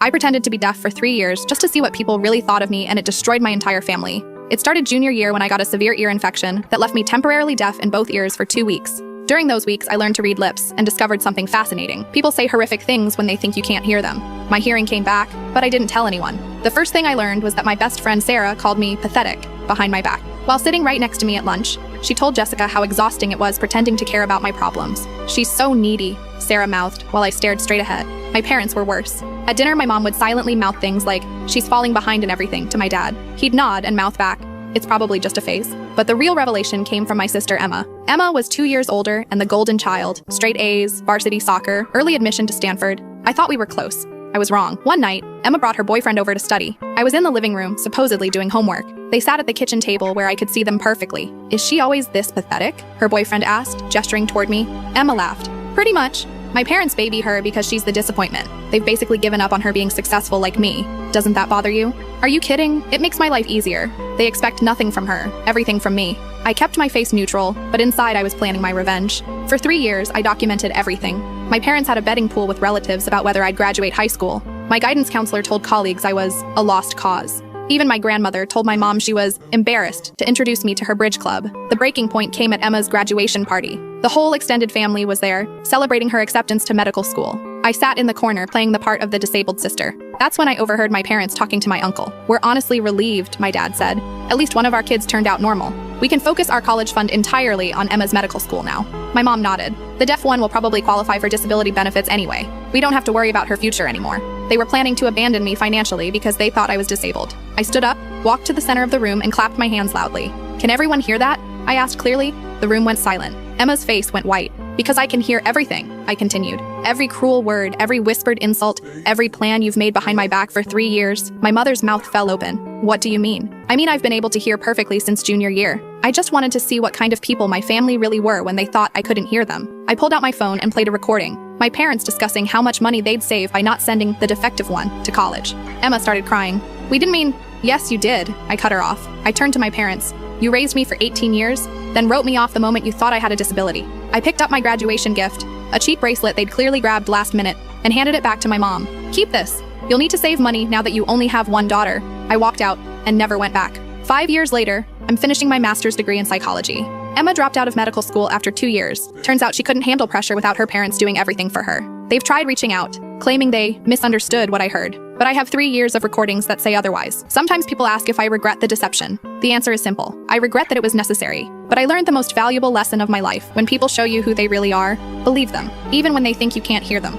I pretended to be deaf for 3 years just to see what people really thought of me, and it destroyed my entire family. It started junior year when I got a severe ear infection that left me temporarily deaf in both ears for 2 weeks. During those weeks, I learned to read lips and discovered something fascinating. People say horrific things when they think you can't hear them. My hearing came back, but I didn't tell anyone. The first thing I learned was that my best friend Sarah called me pathetic behind my back. While sitting right next to me at lunch, she told Jessica how exhausting it was pretending to care about my problems. "She's so needy," Sarah mouthed while I stared straight ahead. My parents were worse. At dinner, my mom would silently mouth things like, "She's falling behind in everything," to my dad. He'd nod and mouth back, "It's probably just a phase." But the real revelation came from my sister Emma. Emma was 2 years older and the golden child. Straight A's, varsity soccer, early admission to Stanford. I thought we were close. I was wrong. One night, Emma brought her boyfriend over to study. I was in the living room, supposedly doing homework. They sat at the kitchen table where I could see them perfectly. "Is she always this pathetic?" her boyfriend asked, gesturing toward me. Emma laughed. "Pretty much. My parents baby her because she's the disappointment. They've basically given up on her being successful like me. Doesn't that bother you?" "Are you kidding? It makes my life easier. They expect nothing from her, everything from me." I kept my face neutral, but inside I was planning my revenge. For 3 years, I documented everything. My parents had a betting pool with relatives about whether I'd graduate high school. My guidance counselor told colleagues I was a lost cause. Even my grandmother told my mom she was embarrassed to introduce me to her bridge club. The breaking point came at Emma's graduation party. The whole extended family was there, celebrating her acceptance to medical school. I sat in the corner playing the part of the disabled sister. That's when I overheard my parents talking to my uncle. "We're honestly relieved," my dad said. "At least one of our kids turned out normal. We can focus our college fund entirely on Emma's medical school now." My mom nodded. "The deaf one will probably qualify for disability benefits anyway. We don't have to worry about her future anymore." They were planning to abandon me financially because they thought I was disabled. I stood up, walked to the center of the room, and clapped my hands loudly. "Can everyone hear that?" I asked clearly. The room went silent. Emma's face went white. "Because I can hear everything," I continued. "Every cruel word, every whispered insult, every plan you've made behind my back for 3 years." My mother's mouth fell open. "What do you mean?" "I mean I've been able to hear perfectly since junior year. I just wanted to see what kind of people my family really were when they thought I couldn't hear them." I pulled out my phone and played a recording. My parents discussing how much money they'd save by not sending the defective one to college. Emma started crying. "We didn't mean—" "Yes, you did," I cut her off. I turned to my parents. "You raised me for 18 years, then wrote me off the moment you thought I had a disability." I picked up my graduation gift, a cheap bracelet they'd clearly grabbed last minute, and handed it back to my mom. "Keep this. You'll need to save money now that you only have one daughter." I walked out and never went back. 5 years later, I'm finishing my master's degree in psychology. Emma dropped out of medical school after 2 years. Turns out she couldn't handle pressure without her parents doing everything for her. They've tried reaching out, claiming they misunderstood what I heard. But I have 3 years of recordings that say otherwise. Sometimes people ask if I regret the deception. The answer is simple. I regret that it was necessary. But I learned the most valuable lesson of my life. When people show you who they really are, believe them, even when they think you can't hear them.